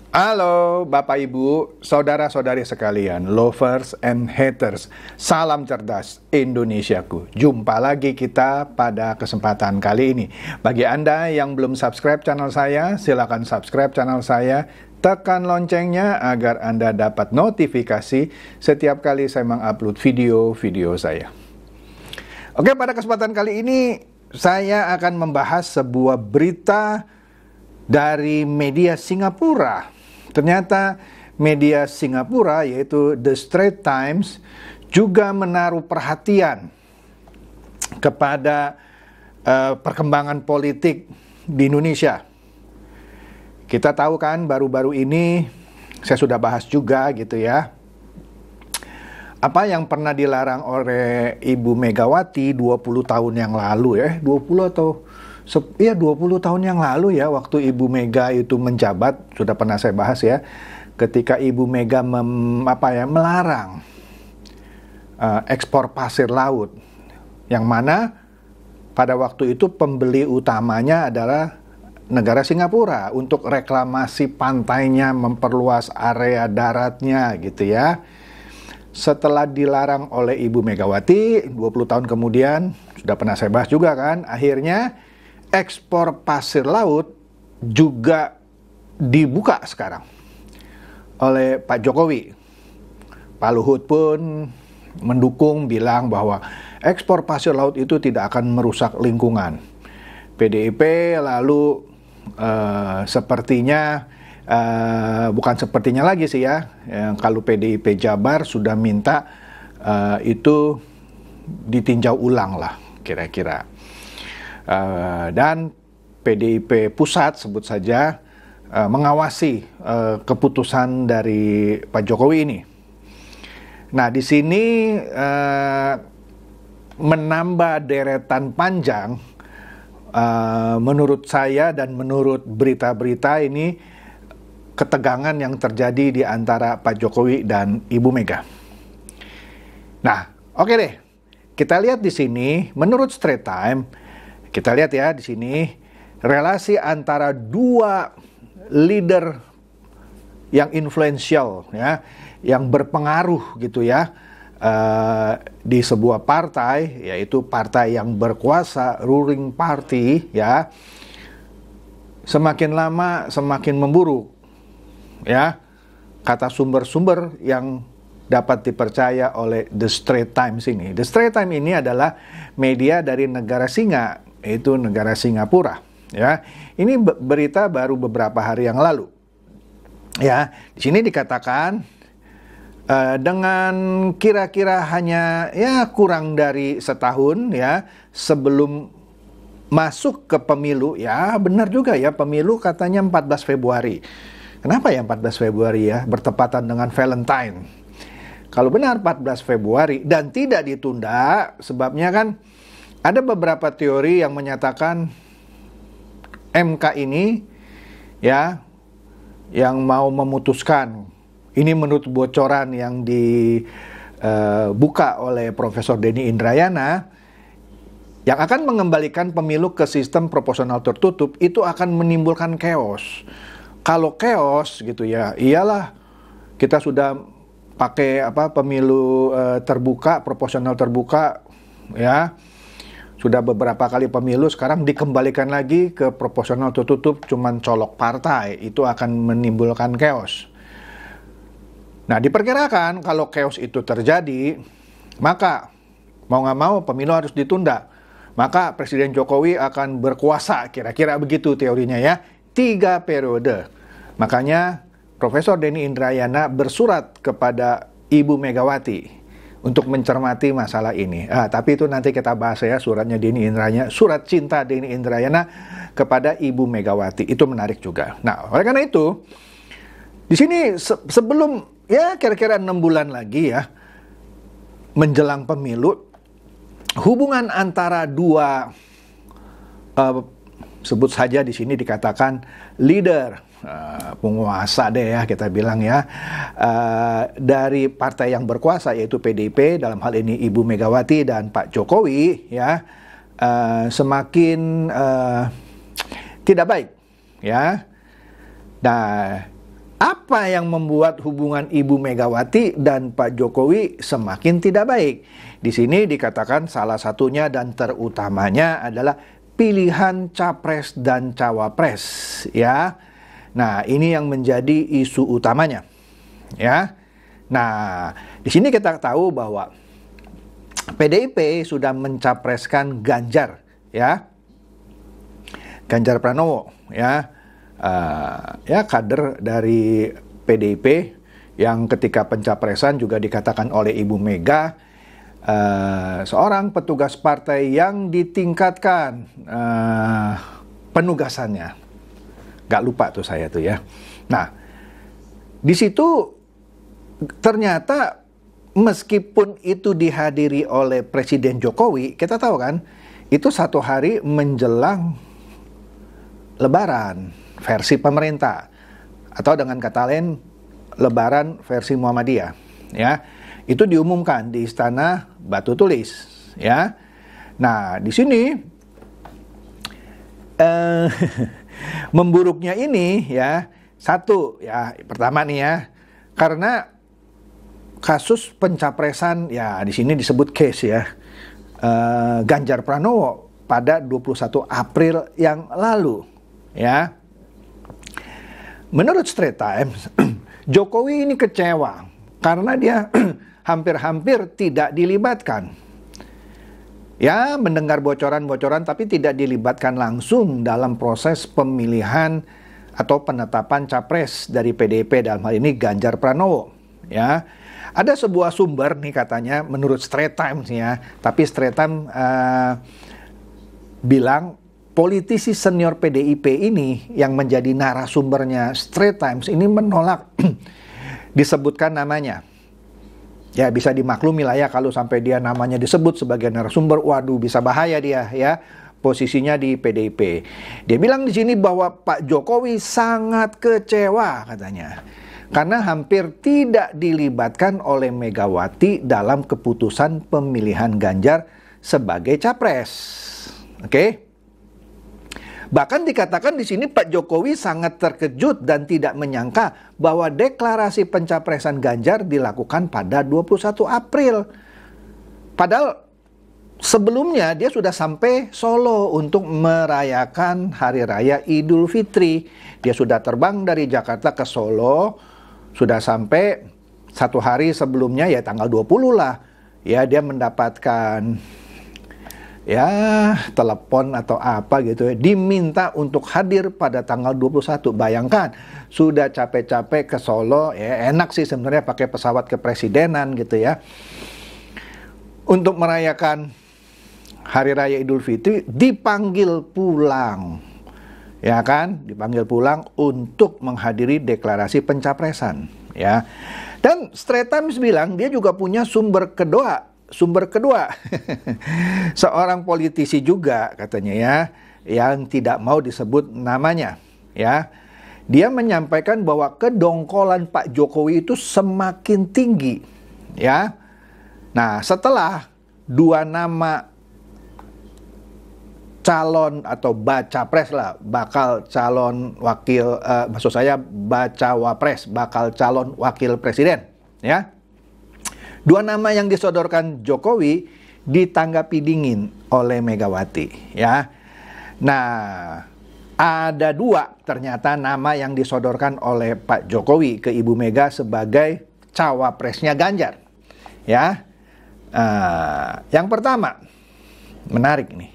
Halo Bapak Ibu, saudara-saudari sekalian, lovers and haters. Salam cerdas Indonesiaku. Jumpa lagi kita pada kesempatan kali ini. Bagi Anda yang belum subscribe channel saya, silakan subscribe channel saya. Tekan loncengnya agar Anda dapat notifikasi setiap kali saya mengupload video-video saya. Oke, pada kesempatan kali ini saya akan membahas sebuah berita dari media Singapura. Ternyata media Singapura yaitu The Straits Times juga menaruh perhatian kepada perkembangan politik di Indonesia. Kita tahu kan baru-baru ini saya sudah bahas juga gitu ya. Apa yang pernah dilarang oleh Ibu Megawati 20 tahun yang lalu ya, 20 atau 20 tahun yang lalu ya, waktu Ibu Mega itu menjabat, sudah pernah saya bahas ya, ketika Ibu Mega melarang ekspor pasir laut, yang mana pada waktu itu pembeli utamanya adalah negara Singapura untuk reklamasi pantainya, memperluas area daratnya gitu ya. Setelah dilarang oleh Ibu Megawati, 20 tahun kemudian, sudah pernah saya bahas juga kan, akhirnya ekspor pasir laut juga dibuka sekarang oleh Pak Jokowi. Pak Luhut pun mendukung, bilang bahwa ekspor pasir laut itu tidak akan merusak lingkungan. PDIP lalu bukan sepertinya lagi sih ya, kalau PDIP Jabar sudah minta itu ditinjau ulang lah kira-kira. Dan PDIP pusat sebut saja mengawasi keputusan dari Pak Jokowi ini. Nah, di sini menambah deretan panjang, menurut saya dan menurut berita-berita ini, ketegangan yang terjadi di antara Pak Jokowi dan Ibu Mega. Nah, oke deh. Kita lihat di sini, menurut Straits Times, kita lihat ya di sini relasi antara dua leader yang influential ya, yang berpengaruh gitu ya di sebuah partai, yaitu partai yang berkuasa, ruling party ya, semakin lama semakin memburuk ya, kata sumber-sumber yang dapat dipercaya oleh The Straits Times ini. The Straits Times ini adalah media dari negara singa, itu negara Singapura ya. Ini berita baru beberapa hari yang lalu ya. Di sini dikatakan dengan kira-kira hanya ya kurang dari setahun ya sebelum masuk ke pemilu, ya benar juga ya, pemilu katanya 14 Februari. Kenapa ya 14 Februari ya, bertepatan dengan Valentine? Kalau benar 14 Februari dan tidak ditunda, sebabnya kan ada beberapa teori yang menyatakan MK ini ya yang mau memutuskan, ini menurut bocoran yang dibuka oleh Profesor Denny Indrayana, yang akan mengembalikan pemilu ke sistem proporsional tertutup itu akan menimbulkan chaos. Kalau chaos gitu ya, iyalah kita sudah pakai pemilu terbuka, proporsional terbuka ya. Sudah beberapa kali pemilu, sekarang dikembalikan lagi ke proporsional tertutup, cuman colok partai, itu akan menimbulkan chaos. Nah, diperkirakan kalau chaos itu terjadi, maka mau nggak mau pemilu harus ditunda. Maka Presiden Jokowi akan berkuasa, kira-kira begitu teorinya ya, 3 periode. Makanya Profesor Denny Indrayana bersurat kepada Ibu Megawati untuk mencermati masalah ini. Tapi itu nanti kita bahas ya, suratnya Denny Indrayana, surat cinta Denny Indrayana kepada Ibu Megawati. Itu menarik juga. Nah, oleh karena itu, di sini sebelum ya kira-kira 6 bulan lagi ya, menjelang pemilu, hubungan antara dua sebut saja di sini dikatakan leader, penguasa deh ya kita bilang ya, dari partai yang berkuasa yaitu PDIP, dalam hal ini Ibu Megawati dan Pak Jokowi ya, semakin tidak baik ya. Nah, Apa yang membuat hubungan Ibu Megawati dan Pak Jokowi semakin tidak baik? Di sini dikatakan salah satunya dan terutamanya adalah pilihan capres dan cawapres, ya. Nah, ini yang menjadi isu utamanya, ya. Nah, di sini kita tahu bahwa PDIP sudah mencapreskan Ganjar, ya, Ganjar Pranowo, ya. Ya, kader dari PDIP yang ketika pencapresan juga dikatakan oleh Ibu Mega seorang petugas partai yang ditingkatkan penugasannya. Gak lupa tuh saya tuh ya. Nah, di situ ternyata meskipun itu dihadiri oleh Presiden Jokowi, kita tahu kan, itu 1 hari menjelang Lebaran versi pemerintah, atau dengan kata lain Lebaran versi Muhammadiyah, ya. Itu diumumkan di Istana Batu Tulis, ya. Nah, di sini memburuknya ini, ya, satu, ya, pertama nih ya, karena kasus pencapresan, ya, di sini disebut case, ya, Ganjar Pranowo pada 21 April yang lalu, ya. Menurut Straits Times, Jokowi ini kecewa karena dia hampir-hampir tidak dilibatkan. Ya, mendengar bocoran-bocoran tapi tidak dilibatkan langsung dalam proses pemilihan atau penetapan capres dari PDIP, dalam hal ini Ganjar Pranowo. Ya, ada sebuah sumber nih katanya menurut Straits Times ya, tapi Straits Times bilang politisi senior PDIP ini yang menjadi narasumbernya Straits Times ini menolak disebutkan namanya. Ya, bisa dimaklumi lah ya kalau sampai dia namanya disebut sebagai narasumber, waduh bisa bahaya dia ya posisinya di PDIP. Dia bilang di sini bahwa Pak Jokowi sangat kecewa katanya karena hampir tidak dilibatkan oleh Megawati dalam keputusan pemilihan Ganjar sebagai capres. Oke? Bahkan dikatakan di sini Pak Jokowi sangat terkejut dan tidak menyangka bahwa deklarasi pencapresan Ganjar dilakukan pada 21 April. Padahal sebelumnya dia sudah sampai Solo untuk merayakan Hari Raya Idul Fitri. Dia sudah terbang dari Jakarta ke Solo, sudah sampai 1 hari sebelumnya, ya tanggal 20 lah. Ya, dia mendapatkan ya telepon atau apa gitu ya, diminta untuk hadir pada tanggal 21. Bayangkan, sudah capek-capek ke Solo, ya enak sih sebenarnya pakai pesawat kepresidenan gitu ya, untuk merayakan Hari Raya Idul Fitri, dipanggil pulang. Ya kan, dipanggil pulang untuk menghadiri deklarasi pencapresan, ya. Dan Straits Times bilang dia juga punya sumber kedua, seorang politisi juga katanya ya, yang tidak mau disebut namanya, ya. Dia menyampaikan bahwa kedongkolan Pak Jokowi itu semakin tinggi, ya. Nah, setelah 2 nama calon atau bacapres lah, bakal calon wakil, maksud saya bacawapres, bakal calon wakil presiden, ya. 2 nama yang disodorkan Jokowi ditanggapi dingin oleh Megawati, ya. Nah, ada 2 ternyata nama yang disodorkan oleh Pak Jokowi ke Ibu Mega sebagai cawapresnya Ganjar, ya. Yang pertama, menarik nih,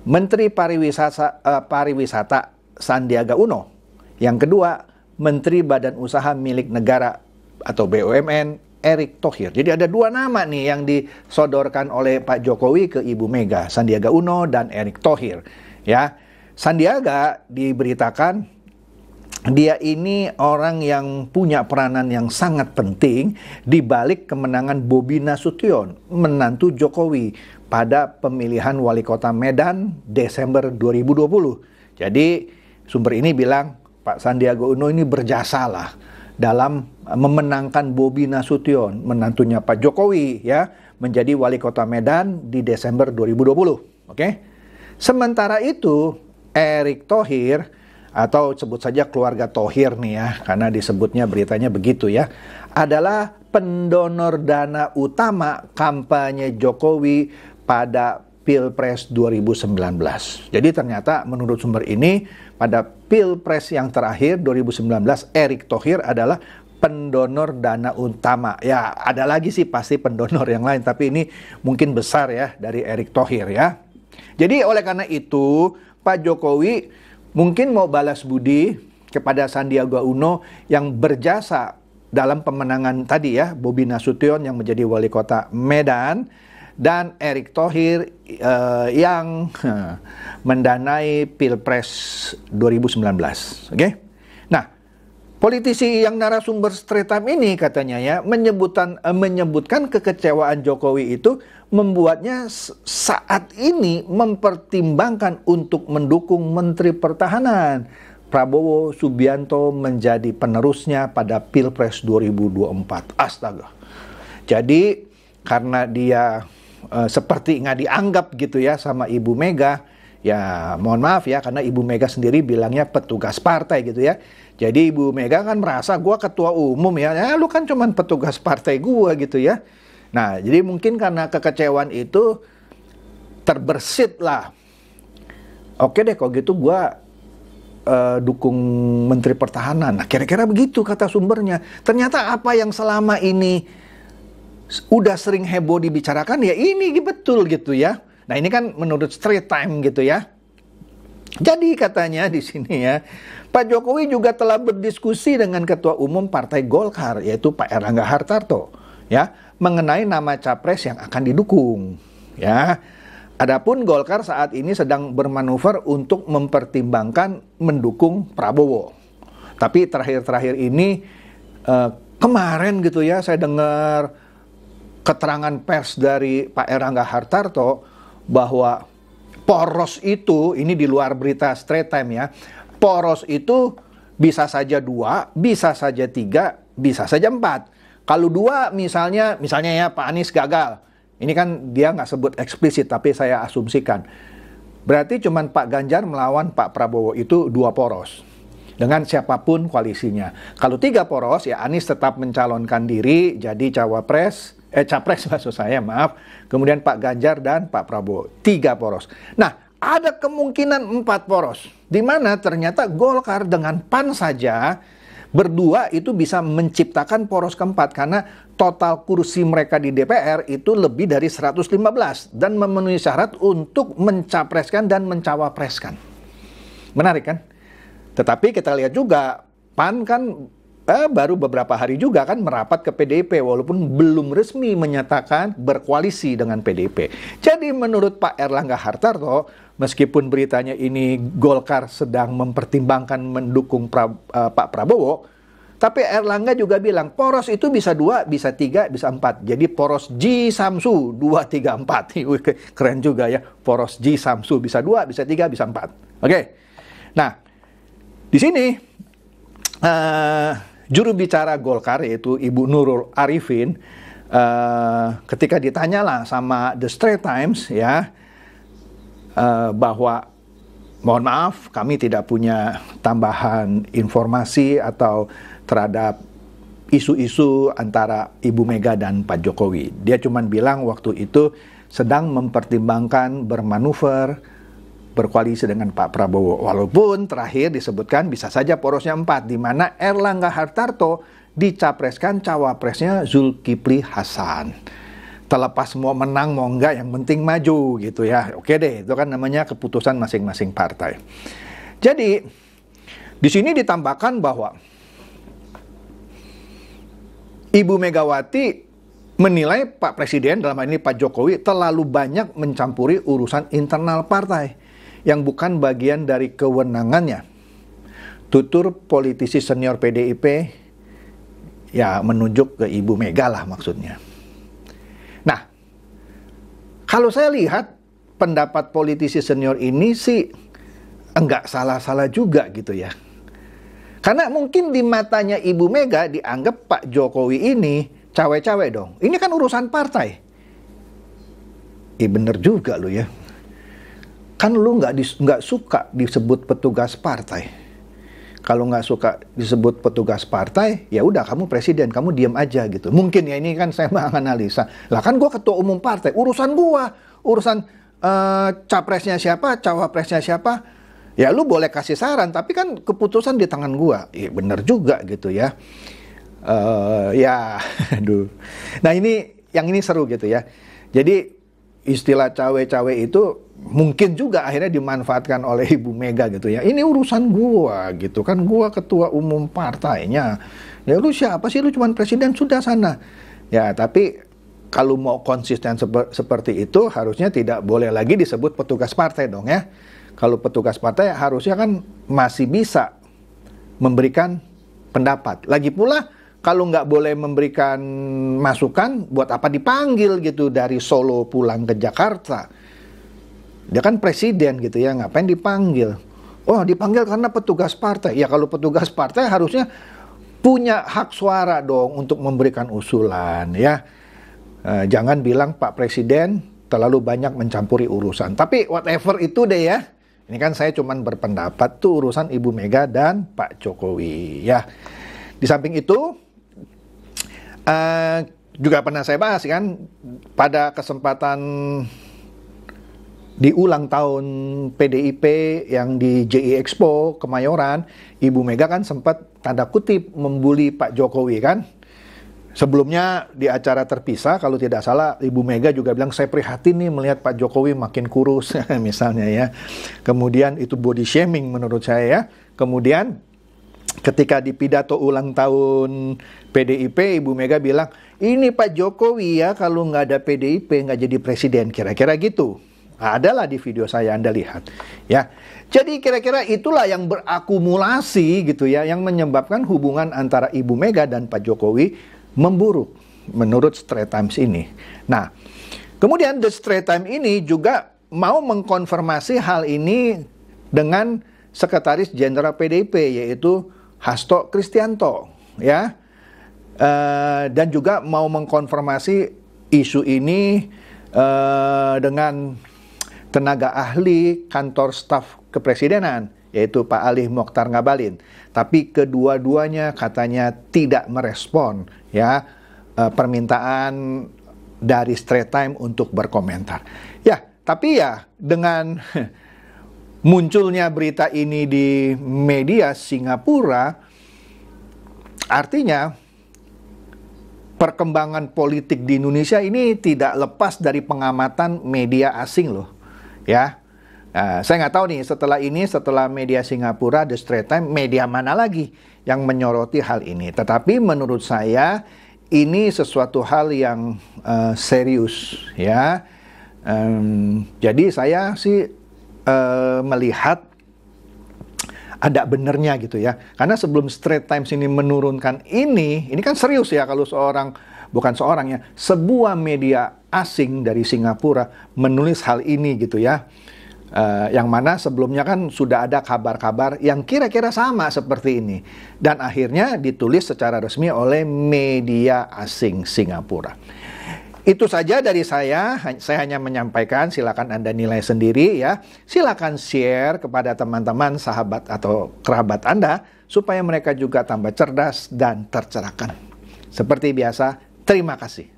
Menteri Pariwisata Sandiaga Uno. Yang kedua, Menteri Badan Usaha Milik Negara atau BUMN Erick Thohir. Jadi ada 2 nama nih yang disodorkan oleh Pak Jokowi ke Ibu Mega, Sandiaga Uno dan Erick Thohir. Ya, Sandiaga diberitakan dia ini orang yang punya peranan yang sangat penting di balik kemenangan Bobi Nasution, menantu Jokowi, pada pemilihan wali kota Medan Desember 2020. Jadi sumber ini bilang Pak Sandiaga Uno ini berjasalah dalam memenangkan Bobi Nasution, menantunya Pak Jokowi, ya, menjadi wali kota Medan di Desember 2020. Oke. Sementara itu, Erick Thohir atau sebut saja keluarga Thohir nih ya, karena disebutnya beritanya begitu ya, adalah pendonor dana utama kampanye Jokowi pada Pilpres 2019. Jadi ternyata menurut sumber ini pada Pilpres yang terakhir 2019 Erick Thohir adalah pendonor dana utama. Ya ada lagi sih pasti pendonor yang lain, tapi ini mungkin besar ya dari Erick Thohir ya. Jadi oleh karena itu Pak Jokowi mungkin mau balas budi kepada Sandiaga Uno yang berjasa dalam pemenangan tadi ya, Bobi Nasution yang menjadi wali kota Medan, dan Erick Thohir yang mendanai Pilpres 2019. Oke? Nah, politisi yang narasumber Straight Time ini katanya ya menyebutkan kekecewaan Jokowi itu membuatnya saat ini mempertimbangkan untuk mendukung Menteri Pertahanan Prabowo Subianto menjadi penerusnya pada Pilpres 2024. Astaga. Jadi karena dia seperti nggak dianggap gitu ya sama Ibu Mega, ya mohon maaf ya, karena Ibu Mega sendiri bilangnya petugas partai gitu ya. Jadi Ibu Mega kan merasa gua ketua umum ya, lu kan cuman petugas partai gua gitu ya. Nah jadi mungkin karena kekecewaan itu terbersit lah. Oke deh kalau gitu gua dukung Menteri Pertahanan. Nah kira-kira begitu kata sumbernya. Ternyata apa yang selama ini udah sering heboh dibicarakan ya ini betul gitu ya. Nah ini kan menurut Straight Time gitu ya. Jadi katanya di sini ya, Pak Jokowi juga telah berdiskusi dengan Ketua Umum Partai Golkar yaitu Pak Erlangga Hartarto ya mengenai nama capres yang akan didukung ya. Adapun Golkar saat ini sedang bermanuver untuk mempertimbangkan mendukung Prabowo. Tapi terakhir-terakhir ini kemarin gitu ya saya dengar keterangan pers dari Pak Erlangga Hartarto bahwa poros itu, ini di luar berita Straight Time ya, poros itu bisa saja 2, bisa saja 3, bisa saja 4. Kalau 2 misalnya ya Pak Anies gagal, ini kan dia nggak sebut eksplisit tapi saya asumsikan, berarti cuman Pak Ganjar melawan Pak Prabowo itu 2 poros dengan siapapun koalisinya. Kalau 3 poros ya Anies tetap mencalonkan diri jadi capres maksud saya, maaf. Kemudian Pak Ganjar dan Pak Prabowo. 3 poros. Nah, ada kemungkinan 4 poros. Di mana ternyata Golkar dengan PAN saja berdua itu bisa menciptakan poros keempat. Karena total kursi mereka di DPR itu lebih dari 115. Dan memenuhi syarat untuk mencapreskan dan mencawapreskan. Menarik kan? Tetapi kita lihat juga PAN kan baru beberapa hari juga kan merapat ke PDIP walaupun belum resmi menyatakan berkoalisi dengan PDIP. Jadi menurut Pak Erlangga Hartarto, meskipun beritanya ini Golkar sedang mempertimbangkan mendukung Pak Prabowo, tapi Erlangga juga bilang poros itu bisa 2, bisa 3, bisa 4. Jadi poros Ji Samsu 2, 3, 4. Keren juga ya, poros Ji Samsu bisa 2, bisa 3, bisa 4. Oke. Nah, di sini juru bicara Golkar yaitu Ibu Nurul Arifin ketika ditanyalah sama The Straits Times ya bahwa mohon maaf kami tidak punya tambahan informasi atau terhadap isu-isu antara Ibu Mega dan Pak Jokowi. Dia cuma bilang waktu itu sedang mempertimbangkan bermanuver berkoalisi dengan Pak Prabowo. Walaupun terakhir disebutkan bisa saja porosnya 4, di mana Erlangga Hartarto dicapreskan cawapresnya Zulkifli Hasan. Terlepas mau menang mau enggak, yang penting maju gitu ya. Oke deh, itu kan namanya keputusan masing-masing partai. Jadi di sini ditambahkan bahwa Ibu Megawati menilai Pak Presiden, dalam hal ini Pak Jokowi, terlalu banyak mencampuri urusan internal partai yang bukan bagian dari kewenangannya. Tutur politisi senior PDIP ya menunjuk ke Ibu Mega lah maksudnya. Nah, kalau saya lihat pendapat politisi senior ini sih enggak salah-salah juga gitu ya. Karena mungkin di matanya Ibu Mega dianggap Pak Jokowi ini cawe-cawe dong. Ini kan urusan partai. Bener juga lo ya. Kan lu nggak suka disebut petugas partai. Kalau nggak suka disebut petugas partai, ya udah kamu presiden, kamu diam aja gitu. Mungkin ya, ini kan saya menganalisa. Lah kan gue ketua umum partai, urusan gue, urusan capresnya siapa, cawapresnya siapa. Ya lu boleh kasih saran, tapi kan keputusan di tangan gue. Iya bener juga gitu ya. Ya, aduh. Nah yang ini seru gitu ya. Jadi istilah cawe-cawe itu mungkin juga akhirnya dimanfaatkan oleh Ibu Mega gitu ya. Ini urusan gua gitu kan, gua ketua umum partainya. Ya lu siapa sih, lu cuman presiden, sudah sana. Ya tapi kalau mau konsisten seperti itu harusnya tidak boleh lagi disebut petugas partai dong ya. Kalau petugas partai harusnya kan masih bisa memberikan pendapat. Lagi pula kalau nggak boleh memberikan masukan, buat apa dipanggil gitu dari Solo pulang ke Jakarta? Dia kan presiden gitu ya, ngapain dipanggil? Oh, dipanggil karena petugas partai. Ya kalau petugas partai harusnya punya hak suara dong untuk memberikan usulan ya. Jangan bilang Pak Presiden terlalu banyak mencampuri urusan. Tapi whatever itu deh ya. Ini kan saya cuman berpendapat tuh urusan Ibu Mega dan Pak Jokowi ya. Di samping itu juga pernah saya bahas kan pada kesempatan di ulang tahun PDIP yang di JI Expo Kemayoran, Ibu Mega kan sempat tanda kutip membuli Pak Jokowi kan. Sebelumnya di acara terpisah kalau tidak salah Ibu Mega juga bilang saya prihatin nih melihat Pak Jokowi makin kurus misalnya ya. Kemudian itu body shaming menurut saya ya. Kemudian ketika di pidato ulang tahun PDIP, Ibu Mega bilang, ini Pak Jokowi ya kalau nggak ada PDIP nggak jadi presiden, kira-kira gitu. Nah, adalah di video saya, Anda lihat. Ya, jadi kira-kira itulah yang berakumulasi gitu ya, yang menyebabkan hubungan antara Ibu Mega dan Pak Jokowi memburuk menurut Straits Times ini. Nah, kemudian The Straits Times ini juga mau mengkonfirmasi hal ini dengan Sekretaris Jenderal PDIP yaitu Hasto Kristianto ya, dan juga mau mengkonfirmasi isu ini dengan tenaga ahli kantor staf kepresidenan yaitu Pak Ali Mokhtar Ngabalin. Tapi kedua-duanya katanya tidak merespon ya permintaan dari Straits Times untuk berkomentar. Ya, tapi ya dengan munculnya berita ini di media Singapura, artinya perkembangan politik di Indonesia ini tidak lepas dari pengamatan media asing loh, ya. Saya nggak tahu nih setelah media Singapura, The Straits Times, media mana lagi yang menyoroti hal ini. Tetapi menurut saya ini sesuatu hal yang serius, ya. Jadi saya sih melihat ada benernya gitu ya. Karena sebelum Straits Times ini menurunkan ini kan serius ya kalau sebuah media asing dari Singapura menulis hal ini gitu ya. Yang mana sebelumnya kan sudah ada kabar-kabar yang kira-kira sama seperti ini. Dan akhirnya ditulis secara resmi oleh media asing Singapura. Itu saja dari saya hanya menyampaikan, silakan Anda nilai sendiri ya. Silakan share kepada teman-teman, sahabat atau kerabat Anda supaya mereka juga tambah cerdas dan tercerahkan. Seperti biasa, terima kasih.